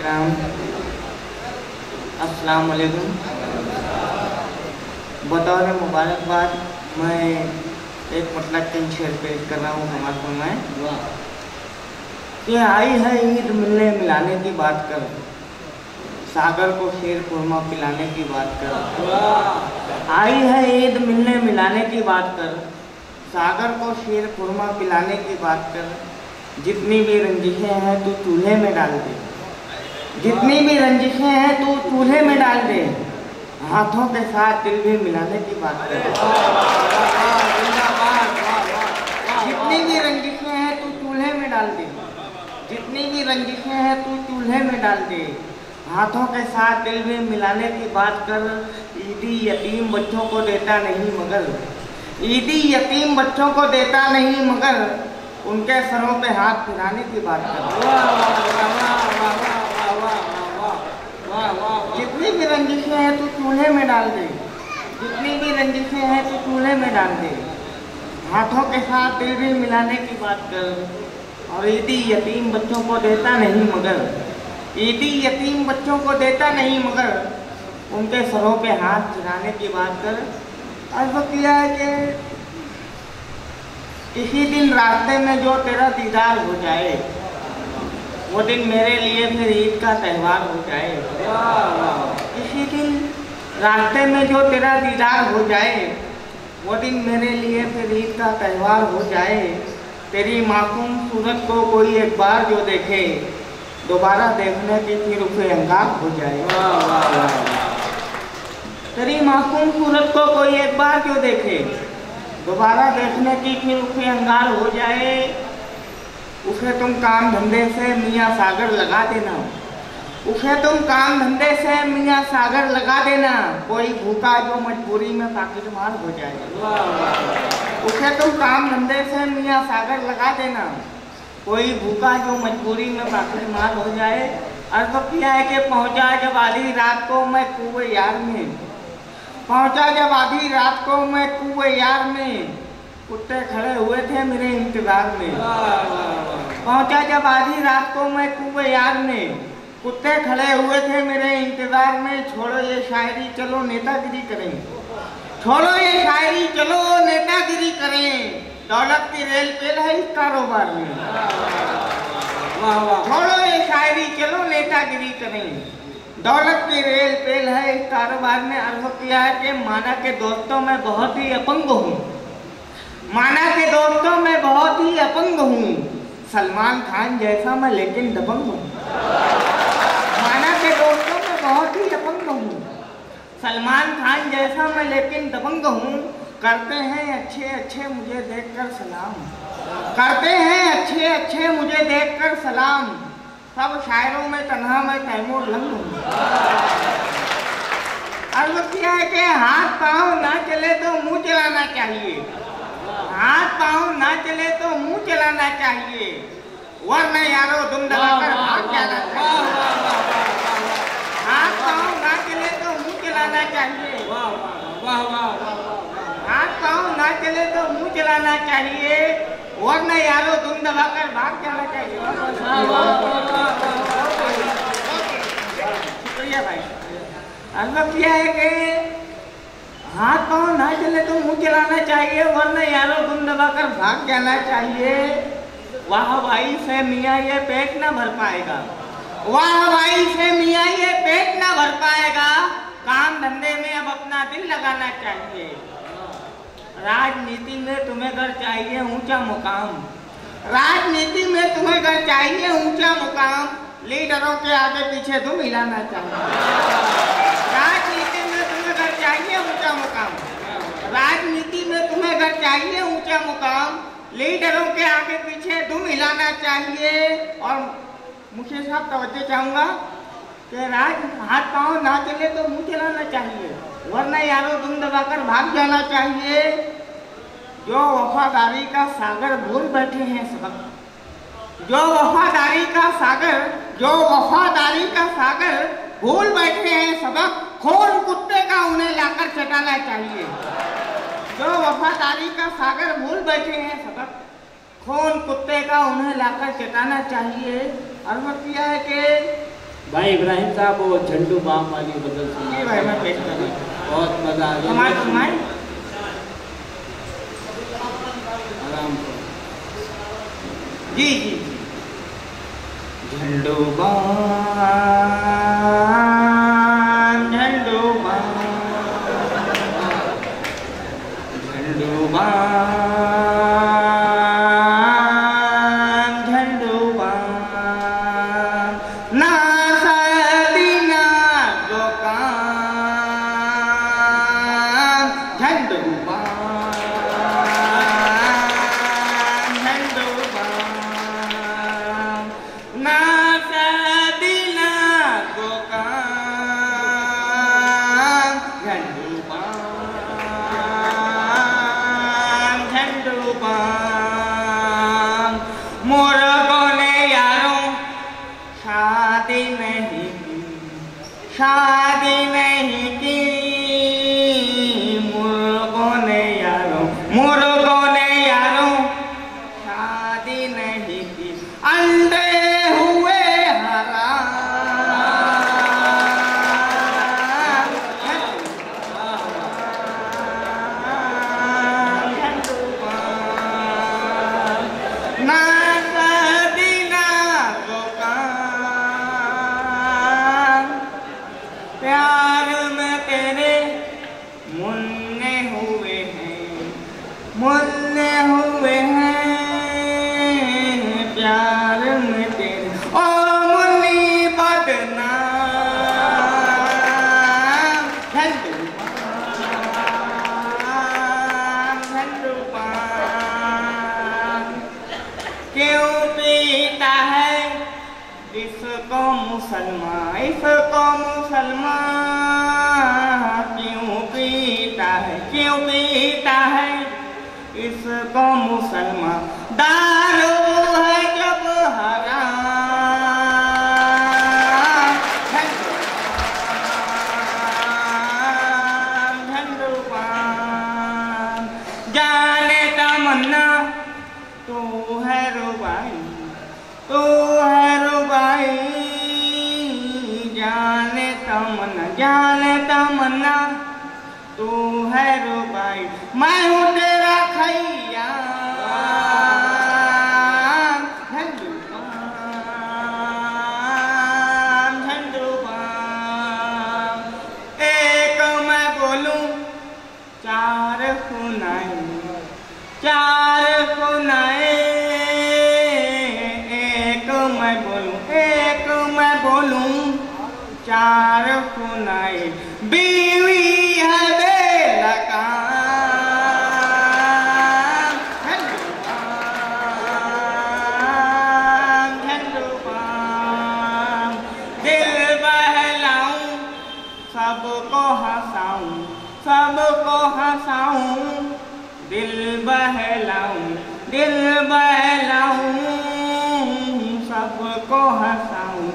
कराम, अस्सलाम वालेकुम। बतौर मुबारकबाद मैं एक मतलब के शेर पेश कर रहा हूँ हमारे में कि आई है ईद मिलने मिलाने की बात कर, सागर को शेर खुरमा पिलाने की बात कर। आई है ईद मिलने मिलाने की बात कर, सागर को शेर खुरमा पिलाने की बात कर। जितनी भी रंजिशें हैं तू चूल्हे में डाल दे, जितनी भी रंजिशें हैं तू चूल्हे में डाल दे, हाथों के साथ दिल भी मिलाने की बात कर। जितनी भी रंजिशें हैं तू चूल्हे में डाल दे, जितनी भी रंजिशें हैं तू चूल्हे में डाल दे, हाथों के साथ दिल भी मिलाने की बात कर। ईदी यतीम बच्चों को देता नहीं मगर, ईदी यतीम बच्चों को देता नहीं मगर, उनके सरों पे हाथ फिराने की बात कर। जितनी भी रंजिशें हैं तू चूल्हे में डाल दे, जितनी भी रंजिशें हैं तू चूल्हे में डाल दे, हाथों के साथ दिल भी मिलाने की बात कर। और ईदी यतीम बच्चों को देता नहीं मगर, ईदी यतीम बच्चों को देता नहीं मगर, उनके सरों पे हाथ फिराने की बात कर। अर्ज़ किया है कि किसी दिन रास्ते में जो तेरा दीदार हो जाए, वो दिन मेरे लिए फिर ईद का त्यौहार हो जाए। किसी दिन रास्ते में जो तेरा दीदार हो जाए, वो दिन मेरे लिए फिर ईद का त्यौहार हो जाए। तेरी मासूम सूरत को कोई एक बार जो देखे, दोबारा देखने की फिर उसे अंगार हो जाए। तेरी मासूम सूरत को कोई एक बार जो देखे, दोबारा देखने की फिर उसे अंगार हो जाए। उसे तुम काम धंधे से मियाँ सागर लगा देना, उसे तुम काम धंधे से मियाँ सागर लगा देना, कोई भूखा जो मजबूरी में पाकिट मार हो जाए। उसे तुम काम धंधे से मियाँ सागर लगा देना, कोई भूखा जो मजबूरी में पाकिट मार हो जाए। अर्ज़ किया है कि पहुँचा जब आधी रात को मैं कुएं यार में, पहुँचा जब आधी रात को मैं कुएं यार में, कुत्ते खड़े हुए थे मेरे इंतजार में। पहुँचा जब आधी रात को मैं कुएं यार में, कुत्ते खड़े हुए थे मेरे इंतजार में। छोड़ो ये शायरी चलो नेतागिरी करें, छोड़ो ये शायरी चलो नेतागिरी करें, दौलत की रेल पेल है इस कारोबार में। छोड़ो ये शायरी चलो नेतागिरी करें, दौलत की रेल पेल है इस कारोबार में। अर्ज़ किया है कि माना के दोस्तों में बहुत ही अपंग हूँ, माना के दोस्तों में बहुत ही अपंग हूँ, सलमान खान जैसा मैं लेकिन दबंग हूँ। माना के दोस्तों में बहुत ही अपंग हूँ, सलमान खान जैसा मैं लेकिन दबंग हूँ। करते हैं अच्छे अच्छे मुझे देखकर सलाम, करते हैं अच्छे अच्छे मुझे देखकर सलाम, सब शायरों में तन्हा मैं तैमूर लंग हूँ। अर्ज़ किया है कि हाथ पाँव ना चले तो मुंह चलाना चाहिए, हाथ पाँव ना चले तो मुंह चलाना चाहिए, वरना यारो दुम दबाकर भाग जाना चाहिए। हाथ पाँव ना चले तो मुंह चलाना चाहिए, हाथ पाँव ना चले तो मुंह चलाना चाहिए, वरना यारो दुम दबाकर भाग जाना चाहिए। शुक्रिया भाई। अर्ज़ किया है कि हाथ पाँव ना चले तो मुंह चलाना चाहिए, वरना यारो दुम दबाकर भाग जाना चाहिए। वाह भाई से मियाँ ये पेट ना भर पाएगा, वाह भाई से मियाँ ये पेट ना भर पाएगा, काम धंधे में अब अपना दिल लगाना चाहिए। राजनीति में तुम्हें घर चाहिए ऊंचा मुकाम, राजनीति में तुम्हें घर चाहिए ऊंचा मुकाम, लीडरों के आगे पीछे तुम हिलाना चाहिए। राजनीति में तुम्हें घर चाहिए ऊंचा मुकाम, राजनीति में तुम्हें घर चाहिए ऊंचा मुकाम, लीडरों के आगे पीछे तुम हिलाना चाहिए। और मुझे साहब तवज्जो चाहूँगा कि हाथ पाँव ना चले तो मुंह चलाना चाहिए, वरना यारों तुम दबाकर भाग जाना चाहिए। जो वफादारी का सागर भूल बैठे हैं सबक, जो वफादारी का सागर, जो वफादारी का सागर भूल बैठे हैं सबक, खून कुत्ते का उन्हें लाकर चटाना चाहिए। जो वफादारी का सागर भूल बैठे हैं सबक, खून कुत्ते का उन्हें लाकर चटाना चाहिए। अर्ज़ किया है कि भाई इब्राहिम साहब वो झंडू बाम वाली बदल सुनिए। भाई मैं पेश कर रहा हूँ, बहुत मजा आ गया। हमारे आराम से। जी जी झंडू बाम झंडू बाम झंडू बाम झंडू बाम ना सर्दी ना जुकाम झंडू बाम झंडू बाम ना सर्दी ना जुकाम झंडू बाम झंडू बाम मोर कोने यारों शादी नहीं की शादी नहीं की मुर्गों ने यारों शादी नहीं की अंडे हुए हराम झंडू बाम ना सर्दी ना जुकाम प्यार में तेरे मुन्ने हुए हैं प्यार में तेरे ओ मुन्नी बदनाम झंडू बाम क्यों पीता है इसको मुसलमान क्यों पीता है इसको मुसलमान दारू है जब हराम झंडू बाम जाने तमन्ना तू है रुबाई जाने तमन्ना तू है रुबाई मैं हूँ तेरा खैया झंडू बाम एक मैं बोलूं चार सुनाई एक मैं बोलूं चार सुनाई बीवी है बेलकाम झंडू बाम दिल बहलाऊं सबको हंसाऊं दिल बहलाऊं सबको हंसाऊं